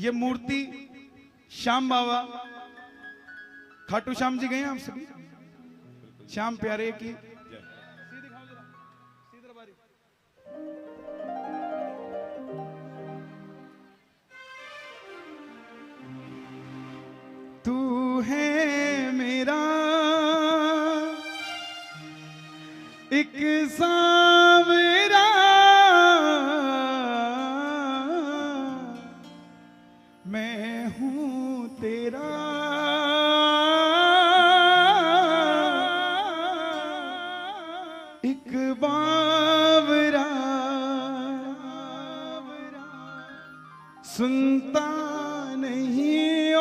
ये मूर्ति श्याम बाबा, खाटू श्याम जी गए हैं आप सभी, श्याम प्यारे की तू है मेरा एक सांवरा, मैं हूं तेरा एक बावरा, सुनता नहीं ओ।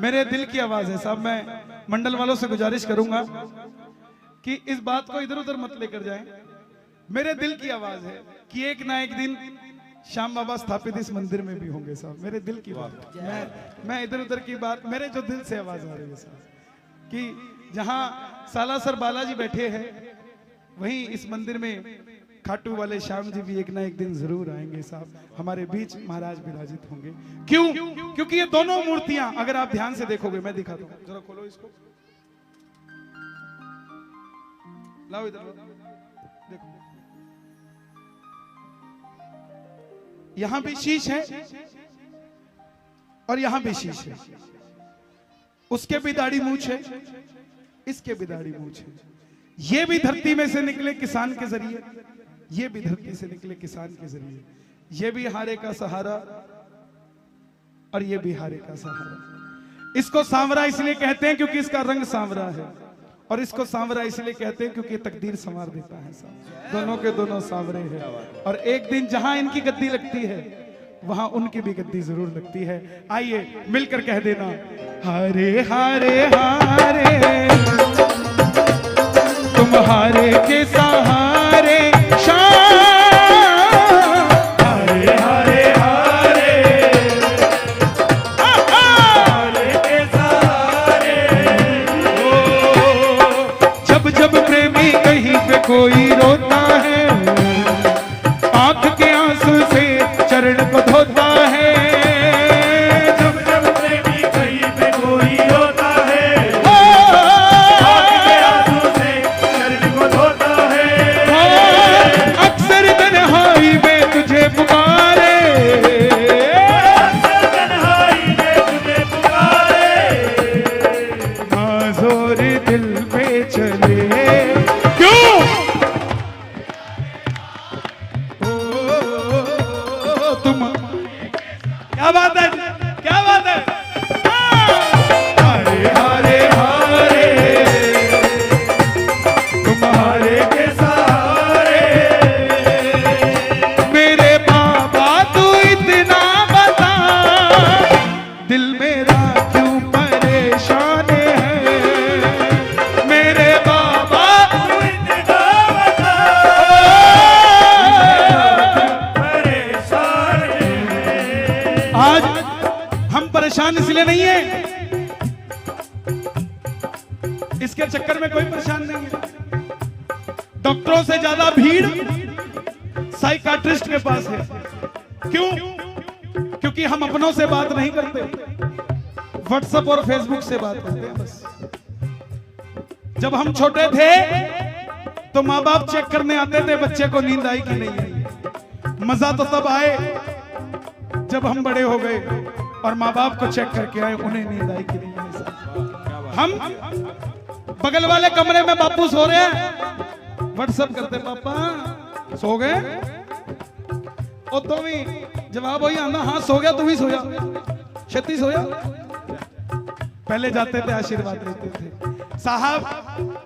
मेरे दिल की आवाज है साहब। मैं मंडल वालों से गुजारिश करूंगा कि इस बात को इधर उधर मत लेकर जाएं। मेरे दिल की आवाज है कि एक ना एक दिन श्याम बाबा स्थापित इस मंदिर में भी होंगे साहब। मेरे दिल की बात, मैं इधर उधर की बात, मेरे जो दिल से आवाज आ रही है साहब कि जहां सालासर बालाजी बैठे हैं वहीं इस मंदिर में खाटू वाले श्याम जी भी एक ना एक दिन जरूर आएंगे साहब। हमारे बीच महाराज विराजित होंगे। क्यों? क्योंकि ये दोनों मूर्तियां अगर आप ध्यान से देखोगे, मैं दिखाता हूं, जरा खोलो इसको, लाओ इधर देखो, यहां भी शीश है और यहां भी शीश है। उसके भी दाढ़ी मूछ है, इसके भी दाढ़ी मूछ है। ये भी धरती में से निकले किसान के जरिए, ये भी धरती से निकले किसान के जरिए। ये भी हारे का सहारा और ये भी हारे का सहारा। इसको सांवरा इसलिए कहते हैं क्योंकि इसका रंग सांवरा है, और इसको सांवरा इसलिए कहते हैं क्योंकि तकदीर संवार देता है साहब। दोनों के दोनों सांवरे हैं, और एक दिन जहां इनकी गद्दी लगती है वहां उनकी भी गद्दी जरूर लगती है। आइए मिलकर कह देना, हारे हारे हारे तुम्हारे के सहारे कोई रोता है, आंख के आंसू से चरण को धोता है। जब जब प्रेमी कहीं पे कोई रोता है, आंख के आंसू से चरण को धोता है। अक्सर तन्हाई में तुझे पुकारे, अक्सर तन्हाई में तुझे पुकारे। नाज़ोर दिल पे चले, क्या बात है, क्या बात है। हारे हारे हारे तुम्हारे के सहारे। मेरे बाबा तू इतना बता, दिल मेरा क्यों परेशान है। मेरे बाबा तू इतना बता, परेशान है। आज हम परेशान इसलिए नहीं है, इसके चक्कर में कोई परेशान नहीं है। डॉक्टरों से ज्यादा भीड़ साइकाट्रिस्ट के पास है। क्यों? क्योंकि हम अपनों से बात नहीं करते, व्हाट्सएप और फेसबुक से बात करते हैं बस। जब हम छोटे थे तो माँ बाप चेक करने आते थे बच्चे को नींद आई कि नहीं आई। मजा तो तब आए जब हम बड़े हो गए और माँ बाप को चेक करके आए उन्हें नींद आई कि नहीं आई। हम बगल वाले कमरे में बापू सो रहे हैं, व्हाट्सएप करते, पापा सो गए? और तो भी जवाब वही आना, हाँ सो गया, तू भी सोया, छत्ती सोया। पहले जाते थे आशीर्वाद लेते थे। साहब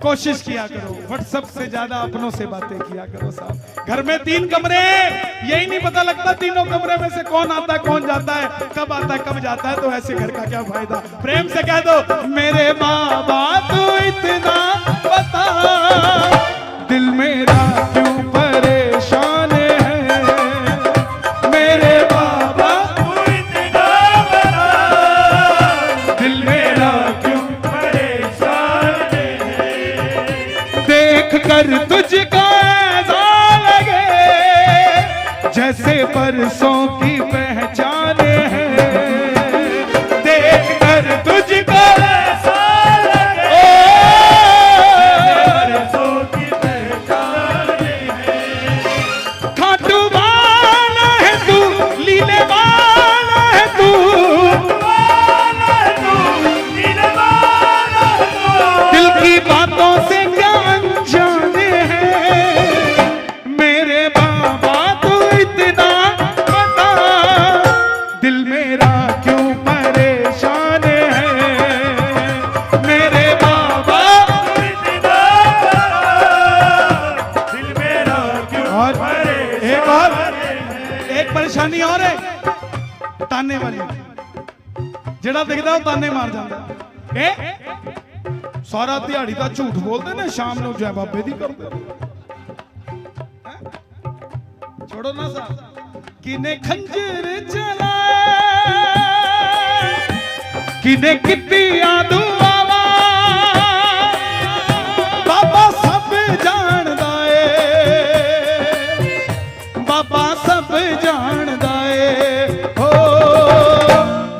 कोशिश किया करो, व्हाट्सएप से ज्यादा अपनों से बातें किया करो साहब। घर में 3 कमरे, यही नहीं पता लगता तीनों कमरे में से कौन आता है कौन जाता है, कब आता है कब जाता है, तो ऐसे घर का क्या फायदा। प्रेम से कह दो, मेरे बाबा तू इतना बता, दिल मेरा क्यों परेशान है। मेरे बाबा तू इतना बता, दिल मेरा क्यों परेशान है। देख कर तुझको ऐसा लगे जैसे परसों की पहचान एक परेशानी और है, ताने वाली। जेड़ा दिखदा वो ताने मार जाता। सारा दिहाड़ी का झूठ बोलते ने, शाम को जय बाबे दी करते। छोड़ो ना सा। किने खंजर चलाए, किने किती दुआवा, बाबा सब जानदा है, बाबा सब जानदा है, हो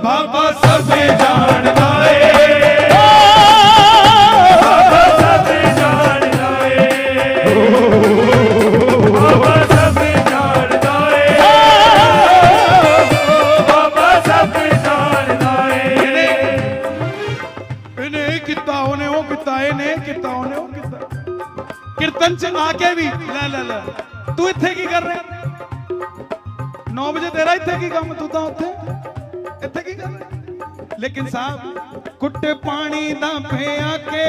बाबा सब जानदा है, बाबा सब जानदा है, बाबा सब जानदा है, बाबा सब जानदा है। इन्हें किता उन्हें वो किता, इन्हें किता उन्हें वो किता। कीर्तन च आके भी ला ला ला तू इत्थे की कर रहा? 9 बजे तेरा इत्थे की काम, तू तो उत्थे इत्थे की कर रहा? लेकिन साहब कुट्टे पानी दा पे आके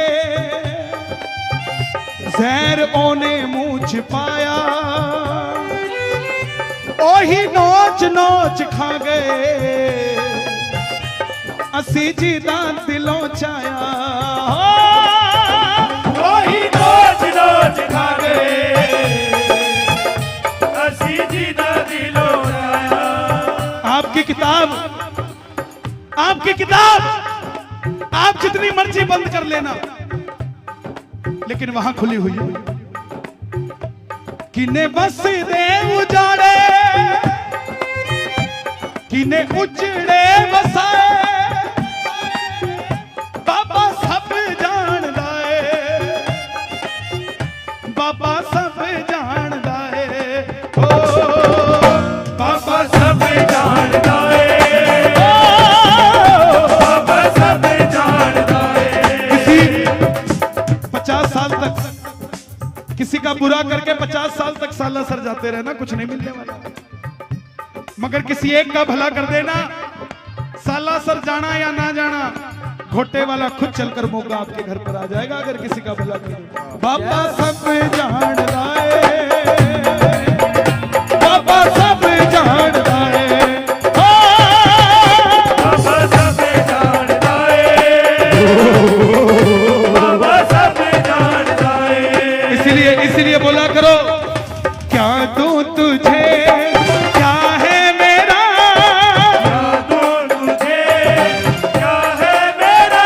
जहर ओने मुंह च पाया, ओही नोच नोच खा गए असी जी दा दिलों चाया, वही नोच नोच खा गए असी जी दा दिलों आया। आपकी किताब, आपकी किताब आप जितनी मर्जी बंद कर लेना, लेकिन वहां खुली हुई है। किने बस दे उजाड़े, किने उजड़े बसाए, बाबा सब जानदा है, बाबा सब जानदा है, ओ बाबा सब जानदा है, बाबा सब जानदा है। किसी 50 साल तक किसी का बुरा करके 50 साल तक साला सर जाते रहना, कुछ नहीं मिलने वाला। मगर किसी एक का भला कर देना, साला सर जाना या ना जाना, घोटे वाला खुद चलकर मौका आपके घर पर आ जाएगा अगर किसी का भला कर देना। बाबा सब जानदा है, बाबा सब जानदा है, बाबा सब जानदा है, बाबा सब जानदा है। इसीलिए बोला करो, क्या दूं तुझे क्या है मेरा, क्या दूं तुझे क्या है मेरा,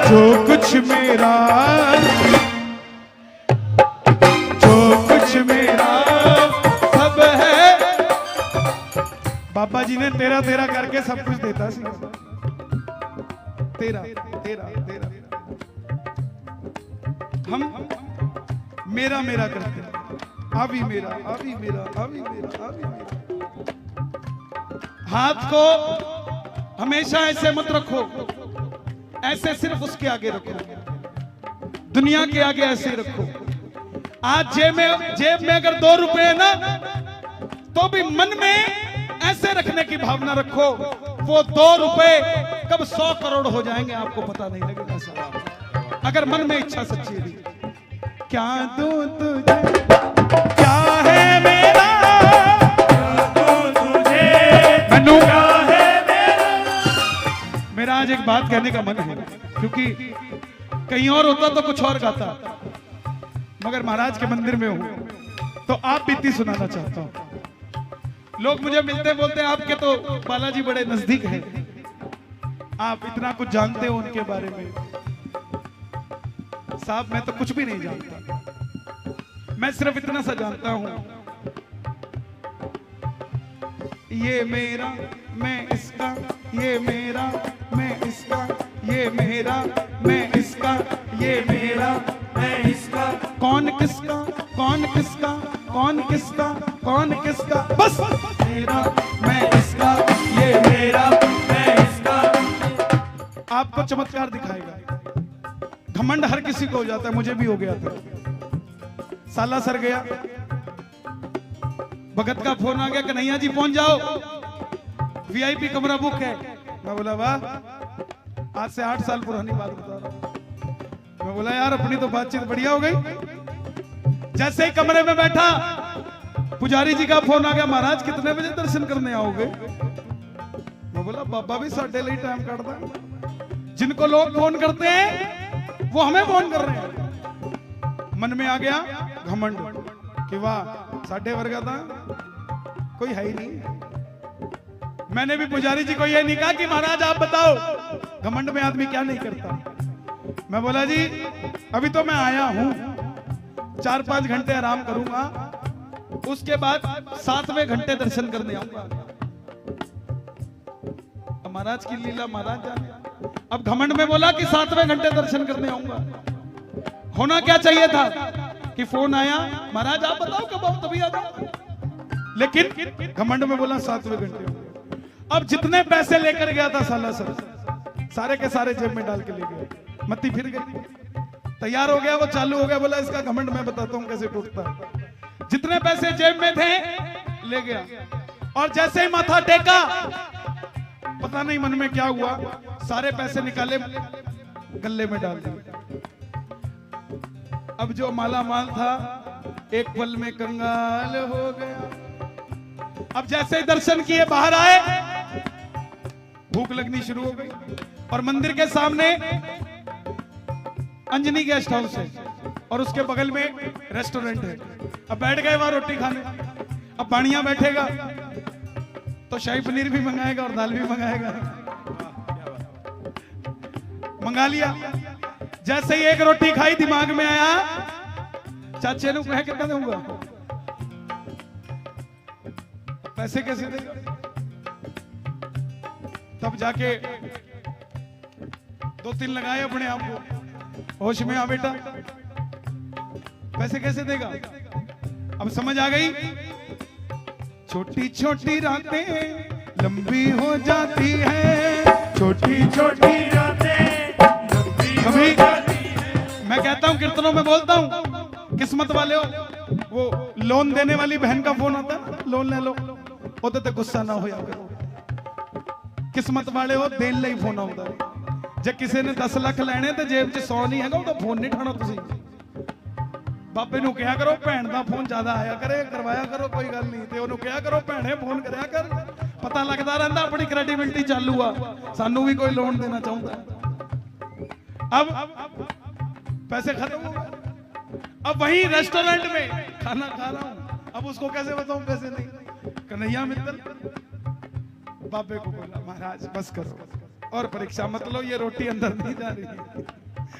जो कुछ मेरा, जो कुछ मेरा सब है। बाबा जी ने तेरा तेरा करके सब कुछ देता सी, तेरा तेरा तेरा। हम मेरा मेरा करते हैं, अभी मेरा, अभी मेरा, अभी मेरा, अभी मेरा। हाथ को हमेशा ऐसे मत रखो, ऐसे सिर्फ उसके आगे रखो, दुनिया के आगे ऐसे रखो। आज जेब में अगर 2 रुपए है ना, तो भी मन में ऐसे रखने की भावना रखो, वो 2 रुपए कब 100 करोड़ हो जाएंगे आपको पता नहीं लगेगा साहब, अगर मन में इच्छा सच्ची है। क्या दूं तुझे क्या है मेरा, क्या दूं तुझे मनु, क्या है मेरा। मेरा आज एक बात कहने का मन है, क्योंकि कहीं और होता तो कुछ और गाता, मगर महाराज के मंदिर में हूं तो आप बीती सुनाना चाहता हूं। लोग मुझे मिलते बोलते आपके तो बालाजी बड़े नजदीक हैं, आप इतना कुछ जानते हो उनके बारे में। साहब मैं तो कुछ भी नहीं जानता, मैं सिर्फ इतना सा जानता हूं, ये मेरा मैं इसका, ये मेरा मैं इसका, ये मेरा मैं इसका, ये मेरा मैं इसका, कौन किसका, कौन किसका, कौन किसका, कौन किसका, बस मेरा मैं इसका, ये मेरा मैं इसका। आपको चमत्कार दिखाएगा। घमंड हर किसी को हो जाता है, मुझे भी हो गया था। साला सर गया, भगत का फोन आ गया, कन्हैया जी पहुंच जाओ, वीआईपी कमरा बुक है। मैं बोला वाह, आज से 8 साल पुरानी बात बता रहा हूं। मैं बोला यार अपनी तो बातचीत बढ़िया हो गई। जैसे ही कमरे में बैठा, पुजारी जी का फोन आ गया, महाराज कितने बजे दर्शन करने आओगे? मैं बोला बाबा भी साढ़े लिए टाइम काटता। जिनको लोग फोन करते हैं वो हमें फोन कर रहे हैं। मन में आ गया घमंड कि वाह साढ़े वर्गा था कोई है ही नहीं। मैंने भी पुजारी जी को यह नहीं कहा कि महाराज आप बताओ घमंड में आदमी क्या नहीं करता। मैं बोला जी अभी तो मैं आया हूं, 4-5 घंटे आराम करूंगा, उसके बाद 7वें घंटे दर्शन करने आऊंगा। महाराज की लीला महाराज जाने। अब घमंड में बोला कि 7वें घंटे दर्शन करने आऊंगा। होना क्या चाहिए था कि फोन आया, महाराज आप बताओ कब आओ तभी आ जाओ। लेकिन घमंड में बोला 7वें घंटे। अब जितने पैसे लेकर गया था साला सर सारे के सारे जेब में डाल के ले गया। मत्ती फिर गई, तैयार हो गया, वो चालू हो गया। बोला इसका घमंड मैं बताता हूं कैसे टूटता है। जितने पैसे जेब में थे ले गया, और जैसे ही माथा टेका पता नहीं मन में क्या हुआ, सारे पैसे निकाले गले में डाल दिए। अब जो माला माल था एक पल में कंगाल हो गया। अब जैसे ही दर्शन किए बाहर आए, भूख लगनी शुरू हो गई, और मंदिर के सामने अंजनी गेस्ट हाउस है और उसके बगल में रेस्टोरेंट है। अब बैठ गए वहां रोटी खाने। अब बाणिया बैठेगा तो शाही पनीर भी मंगाएगा और दाल भी मंगाएगा। मंगा लिया। जैसे ही एक रोटी खाई दिमाग में आया, चाचे ने कहा कितना दूंगा, पैसे कैसे देगा? तब जाके 2-3 लगाए अपने आप को, होश में आ बेटा पैसे कैसे देगा? अब समझ आ गई। छोटी छोटी रातें लंबी हो जाती है, छोटी छोटी रातें लंबी हो जाती है। मैं कहता हूं कीर्तनों में बोलता हूं, किस्मत वाले हो, वो लोन देने वाली बहन का फोन आता है, लोन ले लो, ਉਹਦੇ ਤੇ ਗੁੱਸਾ ਨਾ ਹੋਇਆ ਕਰੋ। किस्मत वाले हो देन ਲਈ फोन ਆਉਂਦਾ ਹੈ। ਜੇ ਕਿਸੇ ਨੇ 10 ਲੱਖ ਲੈਣੇ ਤੇ ਜੇਬ 'ਚ 100 ਨਹੀਂ ਹੈਗਾ, ਉਹਦਾ ਫੋਨ ਨਹੀਂ ਠਾਣਾ ਤੁਸੀਂ। ਬਾਬੇ ਨੂੰ ਕਿਹਾ ਕਰੋ ਭੈਣ ਦਾ ਫੋਨ ਜ਼ਿਆਦਾ ਆਇਆ ਕਰੇ, ਕਰਵਾਇਆ ਕਰੋ, ਕੋਈ ਗੱਲ ਨਹੀਂ। ਤੇ ਉਹਨੂੰ ਕਿਹਾ ਕਰੋ ਭੈਣੇ ਫੋਨ ਕਰਿਆ ਕਰ, ਪਤਾ ਲੱਗਦਾ ਰਹਿੰਦਾ ਆਪਣੀ ਕ੍ਰੈਡੀਬਿਲਿਟੀ ਚਾਲੂ ਆ, ਸਾਨੂੰ ਵੀ ਕੋਈ ਲੋਨ देना ਚਾਹੁੰਦਾ। अब पैसे खत्म हो गए। अब वही रेस्टोरेंट में खाना खा रहा हूं, अब उसको कैसे बताऊं पैसे नहीं। कन्हैया मित्तल बाबे को बोला महाराज बस करो और परीक्षा मत लो, ये रोटी अंदर नहीं जा रही है,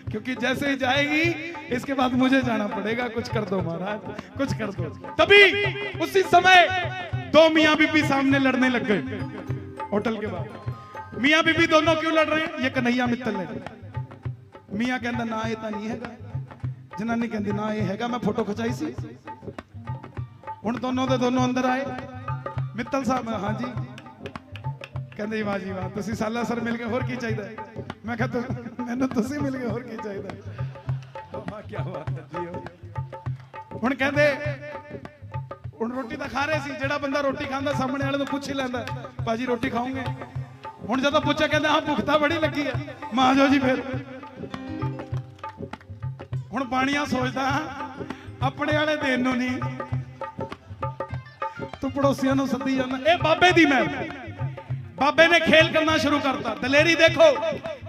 क्योंकि जैसे ही जाएगी इसके बाद मुझे जाना पड़ेगा, कुछ कर दो महाराज, कुछ कर दो। तभी उसी समय 2 मियां बीबी सामने लड़ने लग गए होटल के बाहर। मियां बीबी दोनों क्यों लड़ रहे हैं? ये कन्हैया मित्तल है। मियां कहता ना ये तो नहीं है, जनानी कहती ना ये है, मैं फोटो खिंचाई सी। हुण दोनों दे दोनों अंदर आए। मित्तल साहब हाँ जी, कहते वाह जी वाह, तुसी साला सर मिल गए, होर की चाहिए? मैं कहता मैनू तुसी मिल गए, होर की चाहिए? वाह क्या बात है जी। हुण कहते हुण रोटी तो खा रहे सी, जेड़ा बंदा रोटी खांदा सामने वाले तो पूछ ही लैंदा भाजी रोटी खाओगे? हुण जदों पूछा कहते हाँ भुख तां बड़ी लगी है। मां जो जी फिर हुण बाणिया सोचदा अपने वाले देन नूं नहीं, तू पड़ोसियों नूं सद्दी जांदा। ए बाबे दी मैं बाबे ने खेल करना शुरू करता। दलेरी देखो,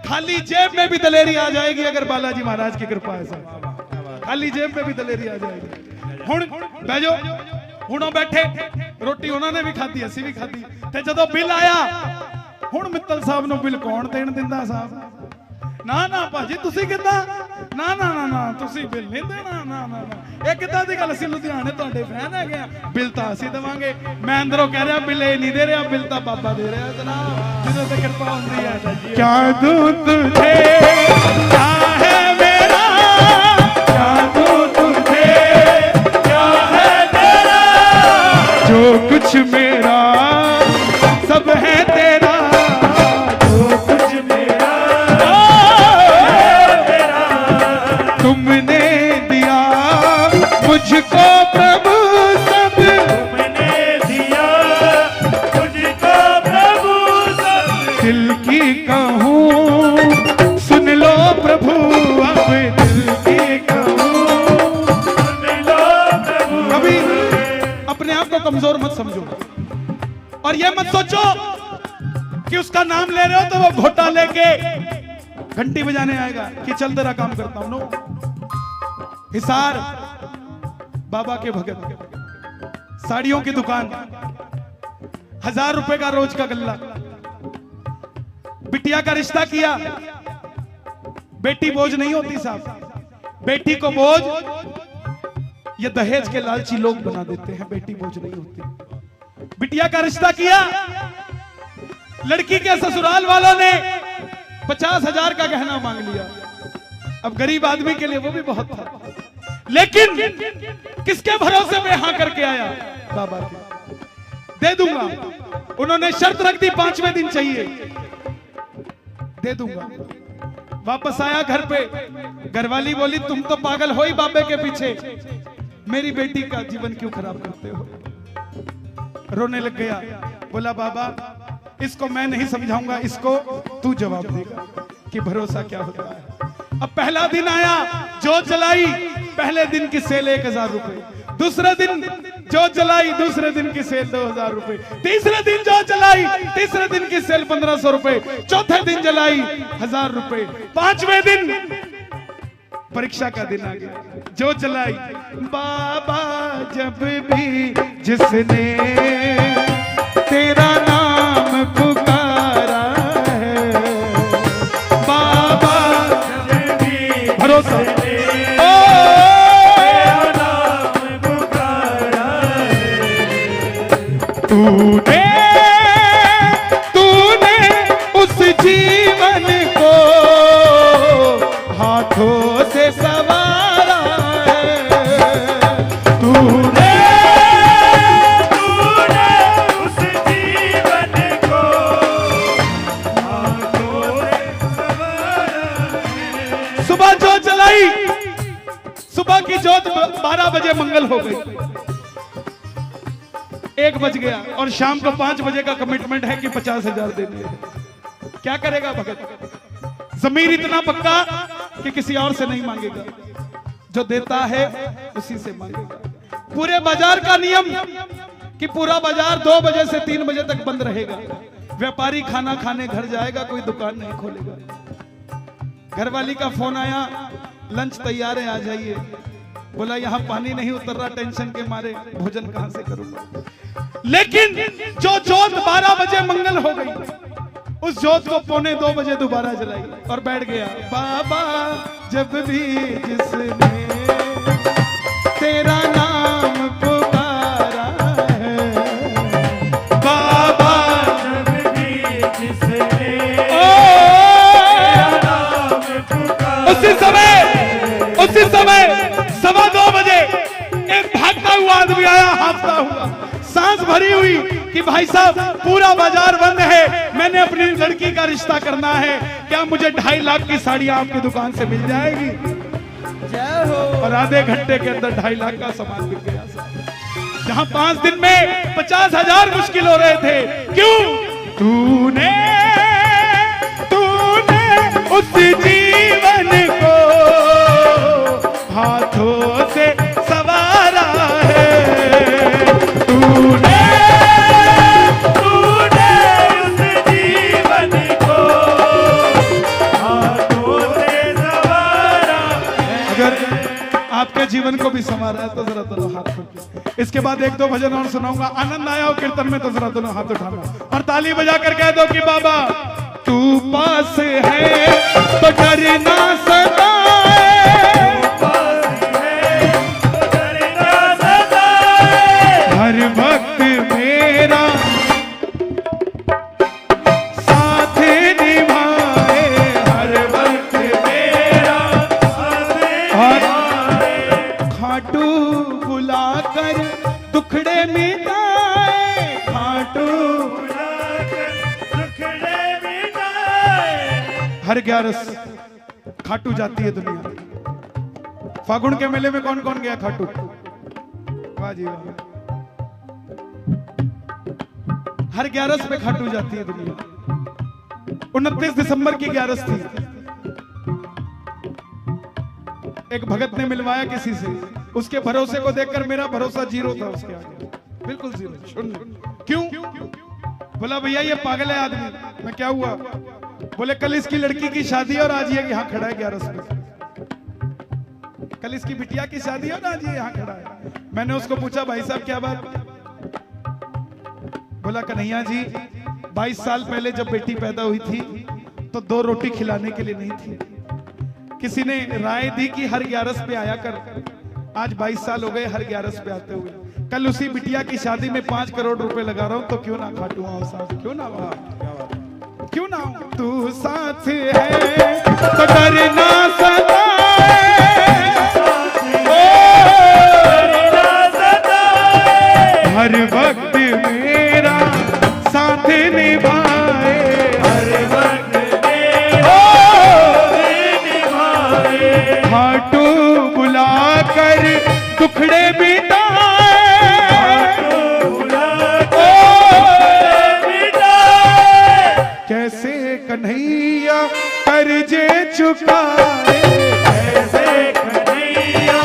खाली जेब में भी दलेरी आ जाएगी अगर बालाजी महाराज की कृपा है साहब, खाली जेब में भी दलेरी आ जाएगी। हुण बैजो, हुणों बैठे रोटी उन्होंने भी खाधी, असी भी खाधी, ते जदों बिल आया हुण मित्तल साहब नूं बिल कौन देण दिंदा साहब? ना ना भाजी तुसी किद्दां, ना ना ना ना तुसी बिल नहीं देना, ना ना ना ये किद्दां दी गल? असीं लुधियाने तुहाडे फैन हैगे आ, बिल तां असीं देवांगे। मैं अंदरों कह रहा बिल ये नहीं दे रहा, बिल तां बाबा दे रहा जनाब, जिन्हों ते कृपा हुंदी है। क्या दूं तुझे क्या है मेरा, क्या दूं तुझे क्या है तेरा, जो कुछ मेरा सब है तेरा, जो कुछ मेरा तुमने दिया मुझको प्रभु, सब तुमने दिया मुझको प्रभु, सब दिल की कहूँ सुन लो प्रभु, अब दिल की कहूँ सुन लो प्रभु। कभी अपने आप समझो। और ये मत सोचो कि उसका नाम ले रहे हो तो वो घोटा लेके घंटी बजाने आएगा कि चल तेरा काम करता हूं। नो, हिसार बाबा के भगत, साड़ियों की दुकान, 1000 रुपए का रोज का गल्ला, बिटिया का रिश्ता किया। बेटी बोझ नहीं होती साहब, बेटी को बोझ ये दहेज के लालची लोग बना देते हैं, बेटी बोझ नहीं होती। बिटिया का रिश्ता किया, लड़की के ससुराल वालों ने 50,000 का गहना मांग लिया। अब गरीब आदमी के लिए वो भी बहुत था, लेकिन किसके भरोसे में हां करके आया? बाबा के। दे दूंगा, उन्होंने शर्त रख दी 5वें दिन चाहिए, दे दूंगा। वापस आया घर पे, घरवाली बोली तुम तो पागल हो ही बाबे के पीछे, मेरी बेटी का जीवन क्यों खराब करते हो? रोने लग गया, बोला बाबा इसको मैं नहीं समझाऊंगा, इसको तू जवाब देगा कि भरोसा क्या होता है। अब पहला दिन आया, जो जलाई, पहले दिन की सेल 1000 रुपए, दूसरे दिन जो जलाई, दूसरे दिन की सेल 2000 रुपए, तीसरे दिन जो जलाई, तीसरे दिन की सेल 1500 रुपए, चौथे दिन जलाई 1000 रुपए, 5वें दिन परीक्षा का दिन आ गया, जो जलाई। बाबा जब भी जिसने तेरा नाम पुकारा है, बाबा जब भी भरोसा तूने उस जीवन को हाथों से संवारा है, तूने उस जीवन को हाथों से संवारा है। सुबह जो जलाई, सुबह की जोत 12 बजे मंगल हो गई, 1 बज गया और शाम को 5 बजे का कमिटमेंट है कि 50,000 देने हैं। क्या करेगा भगत? जमीर इतना पक्का कि किसी और से नहीं मांगेगा, जो देता है उसी से मांगेगा। पूरे बाजार का नियम कि पूरा बाजार 2 बजे से 3 बजे तक बंद रहेगा, व्यापारी खाना खाने घर जाएगा, कोई दुकान नहीं खोलेगा। घरवाली का फोन आया, लंच तैयार है, आ जाइए। बोला यहाँ पानी नहीं उतर रहा, टेंशन के मारे भोजन कहां से करूंगा। लेकिन जो जोत 12 बजे मंगल हो गई, उस जोत को 1:45 बजे दोबारा जलाई और बैठ गया। बाबा जब भी जिसने तेरा नाम पुकारा है, बाबा जब भी जिसने तेरा नाम पुकारा, उसी समय 2:15 बजे एक भागता हुआ आदमी आया, हाफता हुआ, सांस भरी हुई कि भाई साहब पूरा बाजार बंद है, मैंने अपनी लड़की का रिश्ता करना है, क्या मुझे 2.5 लाख की साड़ियां आपकी दुकान से मिल जाएगी? जय हो। और आधे घंटे के अंदर 2.5 लाख का सामान बिक गया, जहां 5 दिन में 50,000 मुश्किल हो रहे थे। क्यों? तूने उस जीवन को हाथों से संवारा है, तूने उस जीवन को हाथों से संवारा है। अगर आपके जीवन को भी संवारा है तो जरा दोनों हाथ उठाओ। इसके बाद 1-2 भजन और सुनाऊंगा, आनंद आया हो कीर्तन में तो जरा दोनों हाथ उठाना और ताली बजा कर कह दो कि बाबा तू पास है तो डरना सताए, हर वक्त मेरा साथ निभाए, हर वक्त मेरा और खाटू बुलाकर दुखड़े मिटाए, खाटू हर 11 खाटू जाती है दुनिया। फागुन के मेले में कौन कौन गया खाटू? वाह जी वाह। हर 11 पे खाटू जाती है दुनिया। 29 दिसंबर की 11 थी। एक भगत ने मिलवाया किसी से, उसके भरोसे को देखकर मेरा भरोसा 0 था उसके आगे। बिल्कुल जीरो, शून्य। क्यों? बोला भैया ये पागल है आदमी। मैं क्या हुआ? बोले कल इसकी लड़की की शादी है और आज ये यहाँ खड़ा है 11 से। कल इसकी बिटिया की शादी है और आज ये यहाँ खड़ा है। मैंने उसको पूछा भाई साहब क्या बात? बोला कन्हैया जी 22 साल पहले जब बेटी पैदा हुई थी तो 2 रोटी खिलाने के लिए नहीं थी। किसी ने राय दी कि हर 11 पे आया कर। आज 22 साल हो गए हर 11 पे आते हुए। कल उसी बिटिया की शादी में 5 करोड़ रुपए लगा रहा हूं तो क्यों ना खाटू आओ साथ, क्यों ना वहां, क्यों ना तू साथ है तो डरना सताए, हर वक्त मेरा साथ निभाए, हर वक्त मेरा निभाए, खाटू बुला कर दुखड़े बिताए, कैसे कन्हैया कर्जे चुकाए, कैसे कन्हैया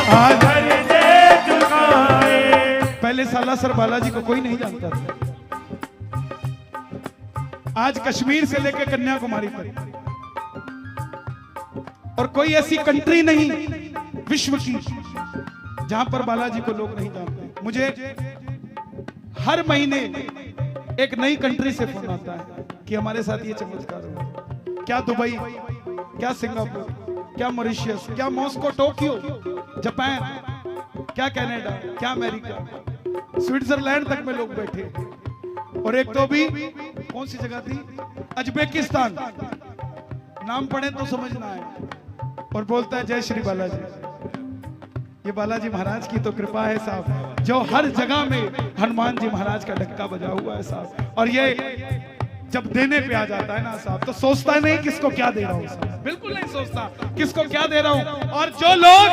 कर्जे चुकाए। पहले सालासर बालाजी को कोई नहीं जानता था। आज कश्मीर से लेकर कन्याकुमारी तक और कोई ऐसी कंट्री नहीं विश्व की जहां पर बालाजी को लोग नहीं जानते। मुझे हर महीने एक नई कंट्री से फोन आता है कि हमारे साथ ये चमत्कार हुआ। क्या दुबई, क्या सिंगापुर, क्या मॉरिशस, क्या मॉस्को, टोक्यो, जापान, क्या कनाडा, क्या अमेरिका, स्विट्जरलैंड तक में लोग बैठे। और एक तो भी कौन सी जगह थी, उज्बेकिस्तान, नाम पढ़े तो समझना है। और बोलता है जय श्री बालाजी। ये बालाजी महाराज की तो कृपा है साहब, जो हर जगह में हनुमान जी महाराज का डक्का बजा हुआ है साहब। और ये जब देने पे आ जाता है ना साहब तो सोचता नहीं किसको क्या दे रहा हूं साहब, बिल्कुल नहीं सोचता किसको क्या दे रहा हूं। और जो लोग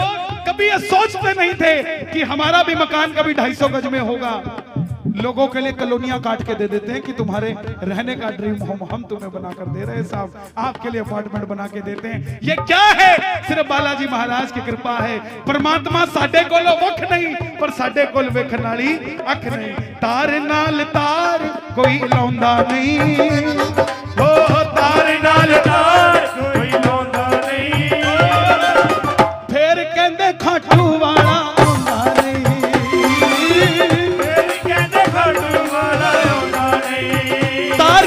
कभी ये सोचते नहीं थे कि हमारा भी मकान कभी 250 गज में होगा, लोगों के लिए कॉलोनियां काट के दे देते हैं कि तुम्हारे रहने का ड्रीम होम हम तुम्हें बनाकर दे रहे हैं साहब, आपके लिए अपार्टमेंट बना के देते हैं। ये क्या है? सिर्फ बालाजी महाराज की कृपा है। परमात्मा साडे कोल वख नहीं पर साडे कोल वेखण वाली अख नहीं। तार नाल तार कोई लाउंदा नहीं, ओ तार नाल तार कोई लाउंदा नहीं, फिर कहंदे खाटू वाला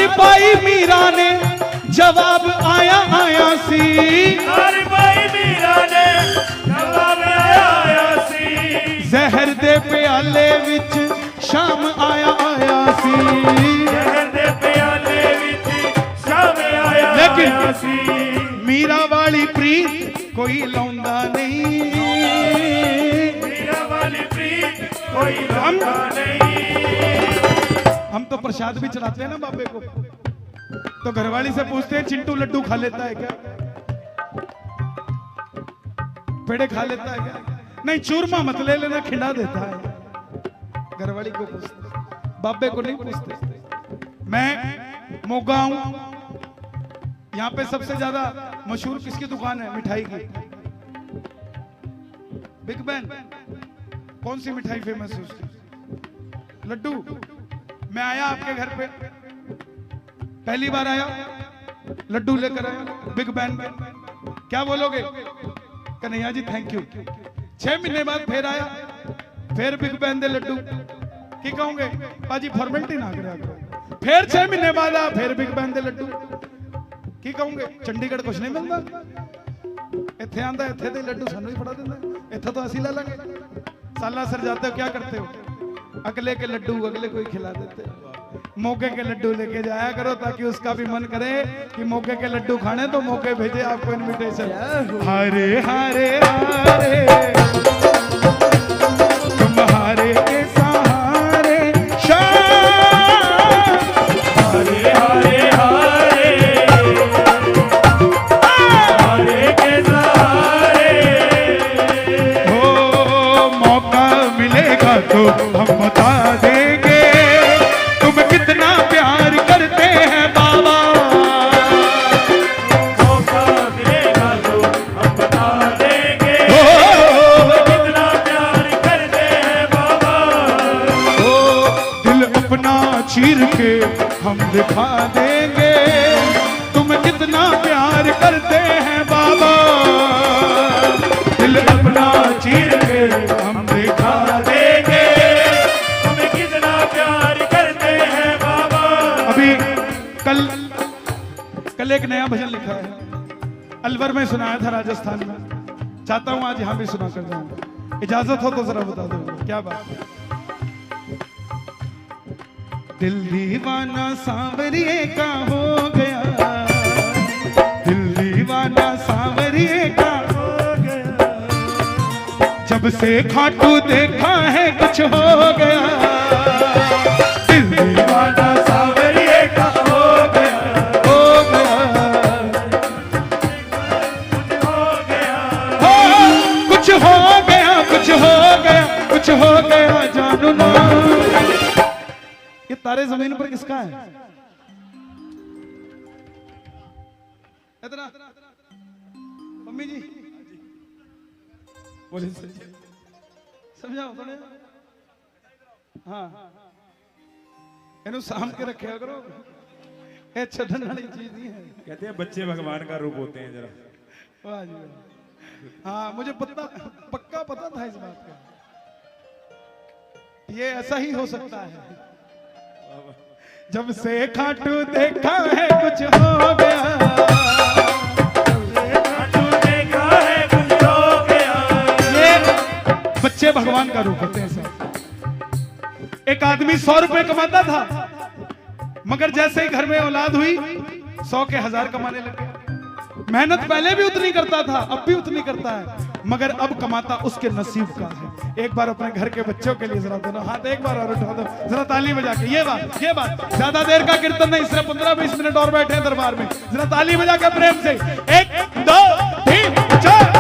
पाई मीरा ने जवाब आया आया सी, हर भाई मीरा ने जवाब आया सी, जहर दे प्याले विच शाम आया आया सी, जहर दे प्याले विच शाम आया आया सी। मीरा वाली प्रीत कोई लाउंदा नहीं, मीरा वाली प्रीत कोई लाउंदा नहीं। हम तो प्रसाद भी चढ़ाते हैं ना बाबे को, तो घरवाली से पूछते हैं चिंटू लड्डू खा लेता है क्या, पेड़े खा लेता है क्या? नहीं, चूरमा मत ले लेना, खिला देता है। घरवाली को पूछते, बाबे को नहीं पूछते। मैं मोगा हूं, यहां पे सबसे ज्यादा मशहूर किसकी दुकान है मिठाई की? Big Ben. कौन सी मिठाई फेमस है उसकी? लड्डू। मैं आया आपके घर पे, पहली बार आया, लड्डू लेकर आया बिग बैन में, क्या बोलोगे? Kanhaiya ji thank you. 6 महीने बाद फिर आया, फिर बिग बैन दे लड्डू की कहोगे? पाजी फॉर्मेलिटी ना करो। फिर 6 महीने बाद आया, फिर बिग बैन दे लड्डू की कहोगे? चंडीगढ़ कुछ नहीं मिलता, इत्थे आंदा इत्थे दे लड्डू सानू ही फड़ा दिंदा, इत्थे तो असि ले लांगे। सालासर जाते हो क्या करते हो? अगले के लड्डू अगले को ही खिला देते हो। मोगे के लड्डू लेके जाया करो ताकि उसका भी मन करे कि मोगे के लड्डू खाने, तो मोगे भेजे आपको इनविटेशन। हरे हरे हरे तुम्हारे के सहारे शाम, हरे हरे हरे हरे के सहारे, हो मौका मिलेगा तो हम बता देंगे तुम कितना प्यार करते हैं बाबा। मौका मिलेगा तो हम बता देंगे हो कितना प्यार चीर के हम दिखा देंगे तुम कितना प्यार करते हैं बाबा। दिल अपना चीर के हम दिखा देंगे तुम्हें कितना प्यार करते हैं बाबा। अभी कल एक नया भजन लिखा है, अलवर में सुनाया था राजस्थान में, चाहता हूं आज यहां भी सुना कर जाऊंगा, इजाजत हो तो जरा बता दो क्या बात है। दिल दीवाना सांवरिए का हो गया, दिल दीवाना सांवरिए का हो गया, जब से खाटू देखा है कुछ हो गया। दिल दीवाना सांवरिए का हो गया, हो गया, कुछ हो गया, कुछ हो गया, कुछ हो गया जानू ना। ये तारे जमीन पर किसका है? इतना मम्मी जी बोले समझाओ थोड़े। हाँ इन्हों साम के रखे करो, ये छड़न वाली चीज नहीं है। कहते हैं बच्चे भगवान का रूप होते हैं जरा। वाह जी वाह। हाँ मुझे पक्का पता था इस बात का, ये ऐसा ही हो सकता है। जब से खाटू देखा है कुछ हो गया, खाटू देखा है कुछ हो गया। ये बच्चे भगवान का रूप होते हैं सर। एक आदमी 100 रुपए कमाता था, मगर जैसे ही घर में औलाद हुई 100 के 1000 कमाने लगे। मेहनत पहले भी उतनी करता था, अब भी उतनी करता है, मगर अब कमाता उसके नसीब का है। एक बार अपने घर के बच्चों के लिए जरा दोनों हाथ एक बार और उठा दो, जरा ताली बजा के। ये बात ज्यादा देर का कीर्तन नहीं, सिर्फ 15-20 मिनट और बैठे हैं दरबार में, जरा ताली बजा के प्रेम से। 1 2 3 4।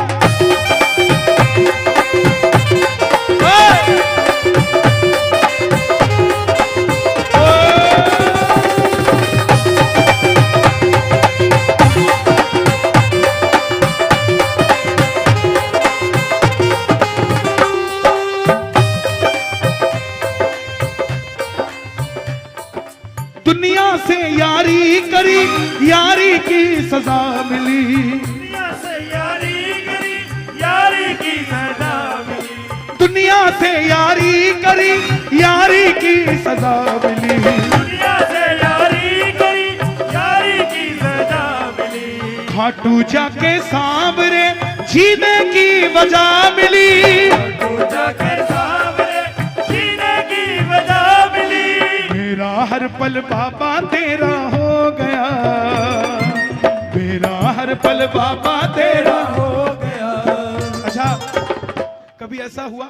दुनिया से यारी करी, यारी की सजा मिली। दुनिया से यारी करी, यारी की सजा मिली। दुनिया से यारी करी, यारी की सजा मिली। दुनिया से यारी करी, यारी की सजा मिली। खाटू जाके सांवरे जीने की वजह मिली। खाटू जाके सांवरे जीने की वजह मिली। मेरा हर पल बाबा तेरा हो गया, मेरा हर पल बाबा तेरा हो गया। अच्छा कभी ऐसा हुआ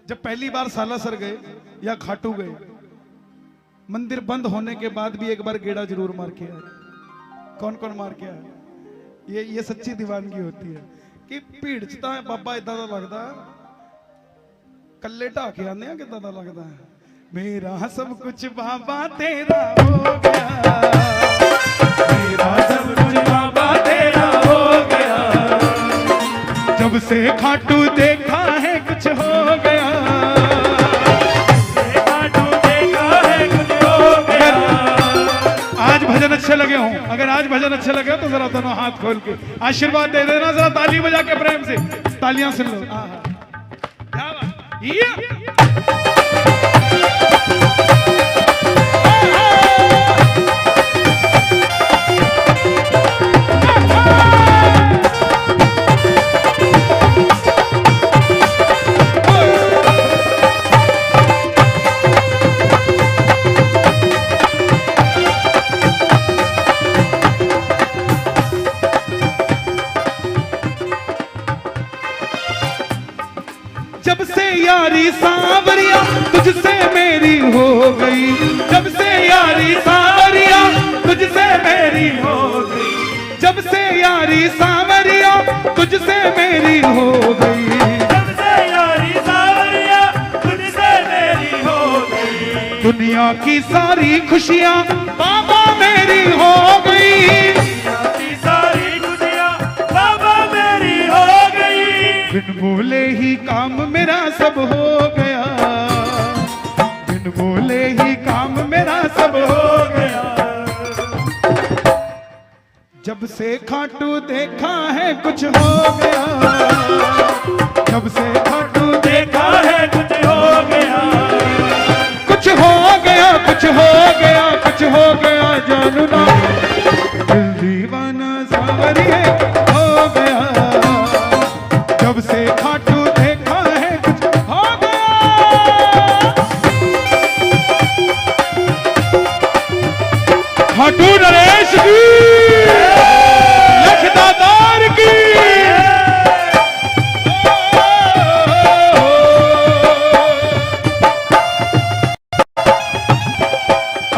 जब पहली बार सालासर गए या खाटू गए, मंदिर बंद होने के बाद भी एक बार गेड़ा जरूर मार के आए? कौन कौन मार के आए? ये सच्ची दीवानगी होती है कि भीड़ च तां बाबा इदा दा लगदा, कल्ले ढा के आने किदा दा लगदा है। मेरा सब कुछ बाबा तेरा हो गया, मेरा सब कुछ बाबा तेरा हो गया, जब से खाटू देखा है कुछ हो गया। खाटू देखा है कुछ हो गया। आज भजन अच्छे लगे हों, अगर आज भजन अच्छे लगे तो जरा दोनों हाथ खोल के आशीर्वाद दे देना, जरा ताली बजा के प्रेम से तालियां सुन लो। क्या बात ये जब से यारी सांवरिया तुझसे मेरी हो गई, जब से यारी सांवरिया तुझसे मेरी हो गई, जब से यारी सांवरिया तुझसे मेरी हो गई, जब से यारी सांवरिया तुझसे मेरी हो गई। दुनिया की सारी खुशियाँ बाबा मेरी हो गई, दुनिया की सारी खुशियाँ बाबा मेरी हो गई। बिन बोले ही काम मेरा सब हो गया, बिन बोले ही काम मेरा सब हो गया। जब से खाटू देखा है कुछ हो गया, जब से खाटू देखा है कुछ हो गया, कुछ हो गया, कुछ हो गया, कुछ हो गया जानू ना, दिल दीवाना सावरिए हो गया। जब से खाटू देखा है कुछ हो गया। खाटू नरेश की, लखदादार की,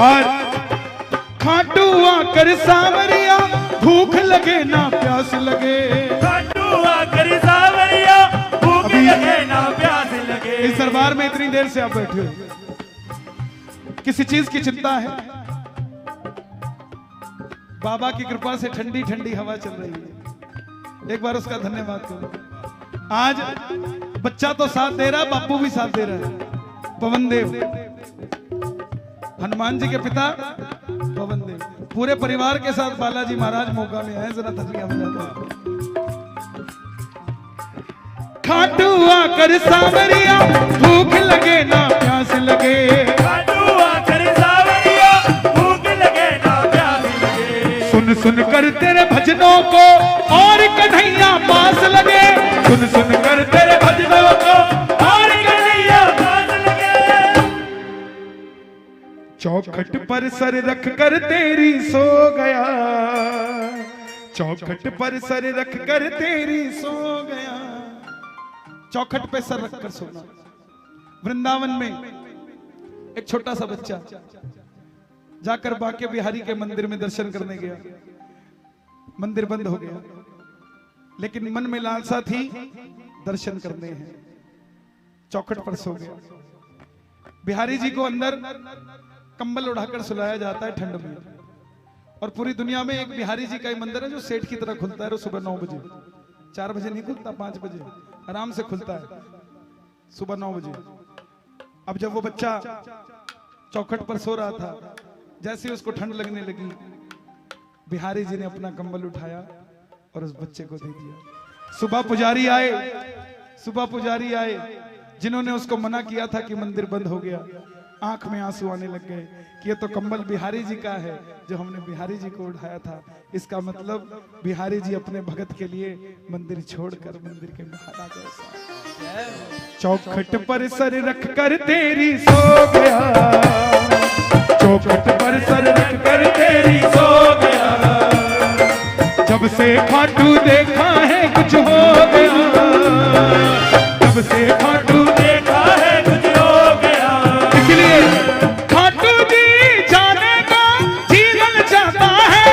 और खाटू आकर सावरिया भूख लगे ना प्यास लगे। खाटू आकर सावरिया भूख लगे ना प्यास लगे। इस दरबार में इतनी देर से आप बैठे हो, किसी चीज की चिंता है? बाबा की कृपा से ठंडी ठंडी हवा चल रही है, एक बार उसका धन्यवाद करो। आज बच्चा तो साथ दे रहा, बापू भी साथ दे रहा है। पवन देव, हनुमान जी के पिता पवन देव, पूरे परिवार के साथ बालाजी महाराज मौका में आए, जरा तस्वीर बजा दो। खाटू आकर सावरिया भूख लगे ना प्यास लगे। खाटू आकर सावरिया भूख लगे ना प्यास लगे। सुन सुन कर तेरे भजनों को और कन्हैया पास लगे। सुन सुन कर तेरे भजनों को और कन्हैया पास लगे। चौखट पर सर रख कर तेरी सो गया, चौखट पर सर रख कर तेरी सो गया। चौखट पे सर रख कर सोना। वृंदावन में एक छोटा सा बच्चा जाकर बांके बिहारी के मंदिर में दर्शन करने गया, मंदिर बंद हो गया, लेकिन मन में लालसा थी दर्शन करने हैं, चौखट पर सो गया। बिहारी जी को अंदर कंबल उड़ाकर सुलाया जाता है ठंड में, और पूरी दुनिया में एक बिहारी जी का ही मंदिर है जो सेठ की तरह खुलता है, और सुबह 9 बजे, 4 बजे नहीं खुलता, 5 बजे आराम से खुलता है, सुबह 9 बजे। अब जब वो बच्चा चौखट पर सो रहा था, जैसे ही उसको ठंड लगने लगी, बिहारी जी ने अपना कंबल उठाया और उस बच्चे को दे दिया। सुबह पुजारी आए, सुबह पुजारी आए, जिन्होंने उसको मना किया था कि मंदिर बंद हो गया, आंख में आंसू आने लग गए कि ये तो कंबल बिहारी जी का है जो हमने बिहारी जी को उठाया था। इसका मतलब बिहारी जी अपने भगत के लिए मंदिर छोड़कर मंदिर के बाहर आ गए। चौखट पर सर रख कर तेरी सो गया, चौखट पर सर रख कर तेरी सो गया। जब से खाटू देखा है कुछ हो गया, जब से खाटू देखा है कुछ हो गया। इसलिए खाटू जी जाने का जीवन चाहता है,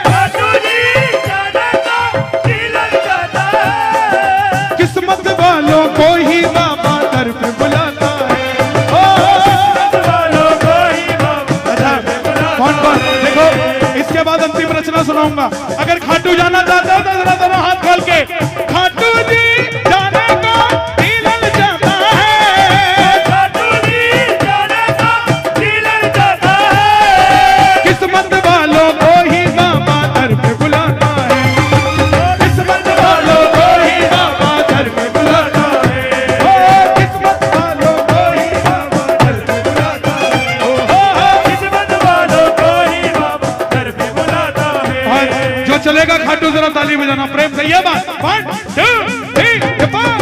खाटू जी जाने का जीवन चाहता है। किस्मत वालों को ही बाबा दर पे बुलाता है। किस्मत वालों को ही बाबा दर पे बुलाता है। कौन देखो, इसके बाद अंतिम रचना सुनाऊंगा। अगर खाटू जाना चाहते हो तो जरा दोनों हाथ खोल के, खाटू जी जाने का जीवन चाहता है, खाटू जी जाने का जीवन चाहता है। किस्मत वालों को ही बाबा दर पे बुलाता है, किस्मत वालों को ही बाबा दर पे बुलाता है, किस्मत वालों को ही बाबा दर पे बुलाता है, किस्मत वालों को ही बाबा दर पे बुलाता है। और जो चलेगा खाटू जरा ताली बजाना प्रेम से, ये बात 1 2 3 4।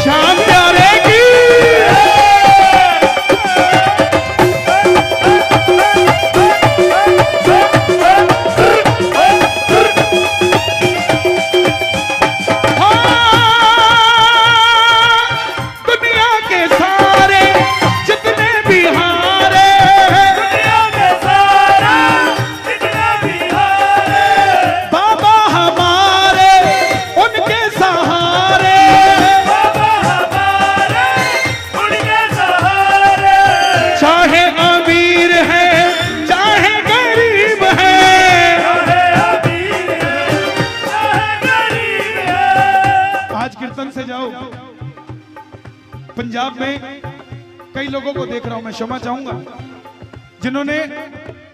श्याम प्यारे की दुनिया के सारे जितने भी हारे, दुनिया के सारे जितने भी हैं, पंजाब में कई लोगों को देख रहा हूं, मैं क्षमा चाहूंगा, जिन्होंने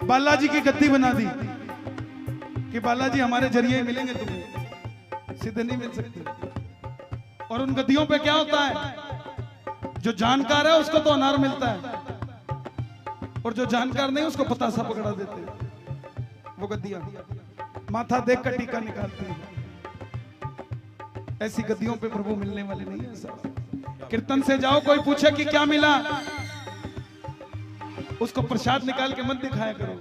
बालाजी की गद्दी बना दी कि बालाजी हमारे जरिए मिलेंगे तुम्हें, सीधे नहीं मिल सकती। और उन गद्दियों पे क्या होता है, जो जानकार है उसको तो अनार मिलता है, और जो जानकार नहीं उसको पतासा पकड़ा देते हैं। वो गद्दियां माथा देख कर टीका निकालती है। ऐसी गद्दियों पे प्रभु मिलने वाले नहीं है साहब। कीर्तन से जाओ, कोई पूछे कि क्या मिला, उसको प्रसाद निकाल के मत दिखाया करो।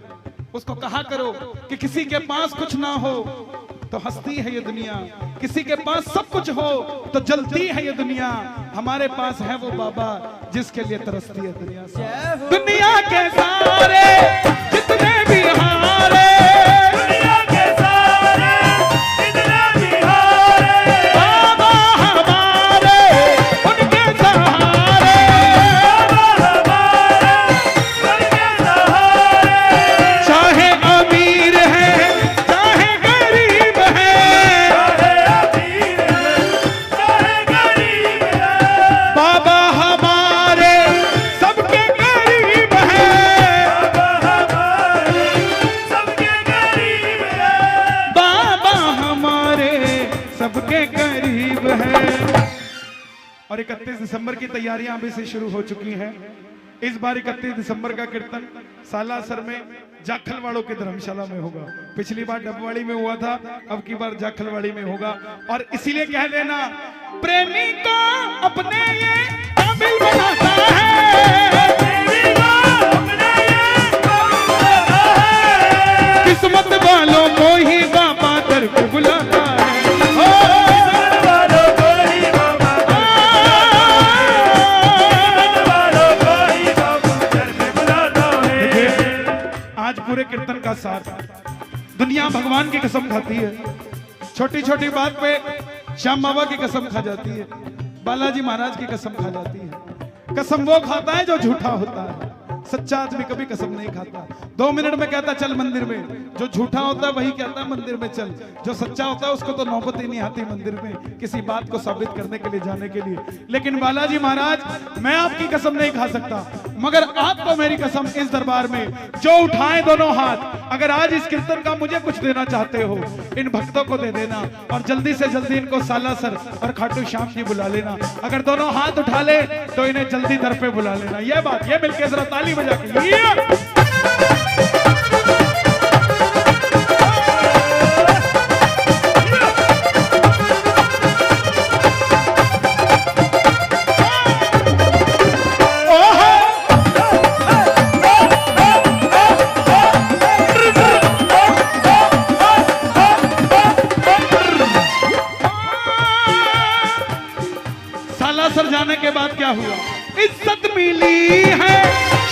उसको कहा करो कि किसी के पास कुछ ना हो तो हंसती है ये दुनिया, किसी के पास सब कुछ हो तो जलती है ये दुनिया। हमारे पास है वो बाबा जिसके लिए तरसती है दुनिया। दुनिया के सारे जितने भी हारे, दुनिया के सारे जितने भी हारे, बाबा हमारे उनके सहारे, बाबा हमारे उनके सहारे। चाहे अमीर है चाहे गरीब है, चाहे अमीर है चाहे गरीब है, बाबा हमारे सबके करीब है। बाबा हमारे सबके करीब है। बाबा हमारे सबके करीब है। और 31 दिसंबर की तैयारियां अभी से शुरू हो चुकी हैं। इस बार 31 दिसंबर का कीर्तन सालासर में जाखलवाड़ों की धर्मशाला में होगा। पिछली बार डबवाड़ी में हुआ था, अब की बार जाखलवाड़ी में होगा। और इसीलिए कह देना, प्रेमी को अपने ये काबिल बनाता है, तेरी बात अपने ये बनाता है। किस्मत वालों को ही बाबा दर पे बुलाता है। ओ, किस्मत वालों को ही बाबा वालों को ही बाबा दर पे बुलाता है। आज पूरे कीर्तन का साथ दुनिया भगवान की कसम खाती है, छोटी छोटी बात पे श्याम बाबा की कसम खा जाती है, बालाजी महाराज की कसम खा जाती है। कसम वो खाता है जो झूठा होता है, सच्चा आदमी कभी कसम नहीं खाता। 2 मिनट में कहता चल मंदिर में, जो झूठा होता है वही कहता है मंदिर में चल। जो सच्चा होता है उसको तो नौबत ही नहीं आती मंदिर में किसी बात को साबित करने के लिए जाने के लिए। लेकिन बालाजी महाराज, मैं आपकी कसम नहीं खा सकता, मगर आपको मेरी कसम इस दरबार में जो उठाए दोनों हाथ, अगर आज इस कीर्तन का मुझे कुछ देना चाहते हो इन भक्तों को दे देना, और जल्दी से जल्दी इनको सालासर और खाटू श्याम जी बुला लेना। अगर दोनों हाथ उठा ले तो इन्हें जल्दी दर पे बुला लेना। ये बात, ये मिलके जरा ताली बजा के सालासर जाने के बाद क्या हुआ? इज्जत मिली है,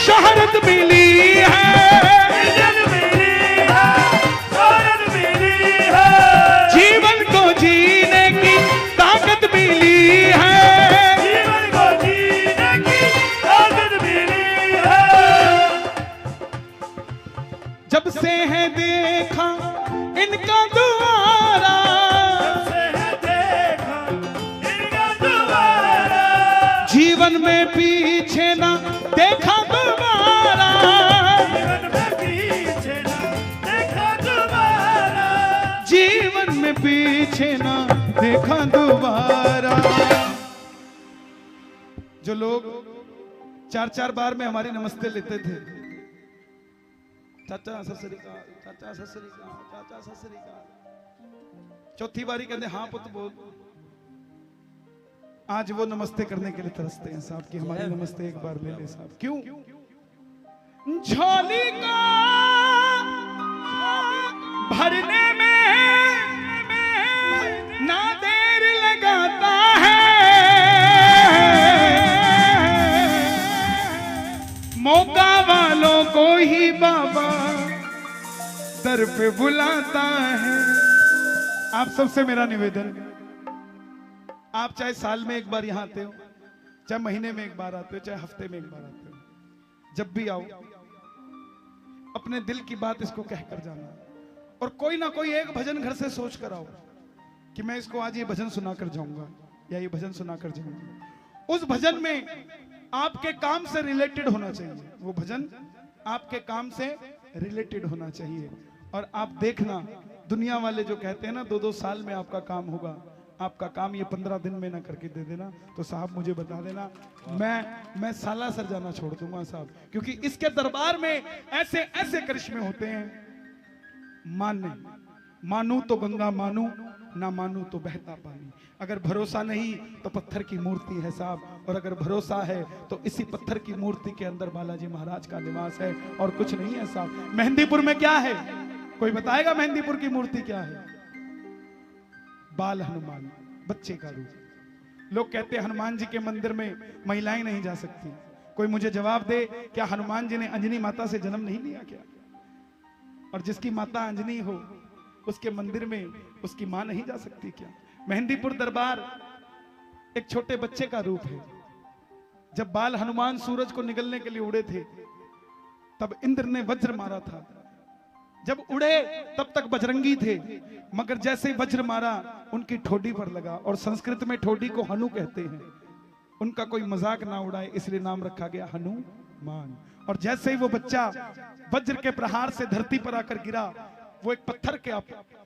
शोहरत मिली है, इज्जत मिली है, शोहरत मिली है, जीवन को जीने की ताकत मिली है, जीवन को जीने की ताकत मिली है। जब से है देखा इनका दुआरा, से है देखा इनका दोबारा, जीवन में पीछे ना देखा दोबारा, जीवन में पीछे ना देखा दोबारा, जीवन में पीछे ना देखा दोबारा। जो लोग 4-4 बार में हमारी नमस्ते लेते थे, चाचा सत श्री अकाल, चाचा सत श्री अकाल, चाचा सत श्री अकाल, चौथी बारी कहते हाँ पुत बोल, आज वो नमस्ते करने के लिए तरसते हैं साहब कि हमारी नमस्ते एक बार ले ले साहब। क्यों? झोली को भरने में ना देर लगाता है, मौका वालों को ही बाबा दर पे बुलाता है। आप सबसे मेरा निवेदन, आप चाहे साल में एक बार यहां आते हो, चाहे महीने में एक बार आते हो, चाहे हफ्ते में एक बार आते हो, जब भी आओ अपने दिल की बात इसको कह कर जाना, और कोई ना कोई एक भजन घर से सोच कर आओ कि मैं इसको आज ये भजन सुना कर जाऊंगा या ये भजन सुना कर जाऊंगा। उस भजन में आपके काम से रिलेटेड होना चाहिए, वो भजन आपके काम से रिलेटेड होना चाहिए। और आप देखना, दुनिया वाले जो कहते हैं ना 2-2 साल में आपका काम होगा, आपका काम ये 15 दिन में ना करके दे देना तो साहब मुझे बता देना, मैं साला सर जाना छोड़ दूंगा साहब, क्योंकि इसके दरबार में ऐसे ऐसे करिश्मे होते हैं। मानू तो गंगा मानू, ना मानू तो बहता पानी। अगर भरोसा नहीं तो पत्थर की मूर्ति है साहब, और अगर भरोसा है तो इसी पत्थर की मूर्ति के अंदर बालाजी महाराज का निवास है और कुछ नहीं है साहब। मेहंदीपुर में क्या है, कोई बताएगा मेहंदीपुर की मूर्ति क्या है? बाल हनुमान, बच्चे का रूप। लोग कहते हैं हनुमान जी के मंदिर में महिलाएं नहीं जा सकती। कोई मुझे जवाब दे, क्या हनुमान जी ने अंजनी माता से जन्म नहीं लिया क्या? और जिसकी माता अंजनी हो उसके मंदिर में उसकी मां नहीं जा सकती क्या? मेहंदीपुर दरबार एक छोटे बच्चे का रूप है। जब बाल हनुमान सूरज को निगलने के लिए उड़े थे तब इंद्र ने वज्र मारा था। जब उड़े तब तक बजरंगी थे, मगर जैसे वज्र मारा उनकी ठोडी पर लगा, और संस्कृत में ठोडी को हनु कहते हैं। उनका कोई मजाक ना उड़ाए इसलिए नाम रखा गया हनुमान। और जैसे ही वो बच्चा वज्र के प्रहार से धरती पर आकर गिरा, वो एक पत्थर के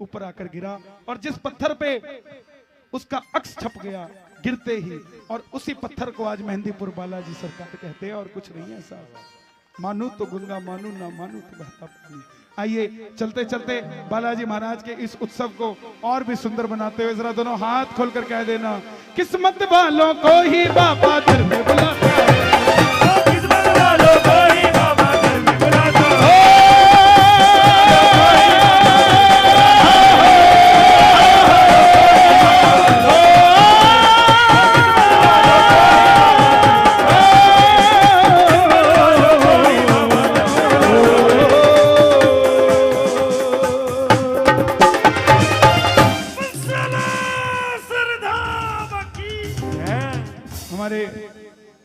ऊपर आकर गिरा, और जिस पत्थर पे उसका अक्स छप गया गिरते ही, और उसी पत्थर को आज मेहंदीपुर बालाजी सरकार कहते हैं और कुछ नहीं है साहब। मानू तो गंगा मानू, ना मानू तो बहता पानी। आइए चलते चलते बालाजी महाराज के इस उत्सव को और भी सुंदर बनाते हुए जरा दोनों हाथ खोलकर कह देना, किस्मत वालों को ही बाबा दर में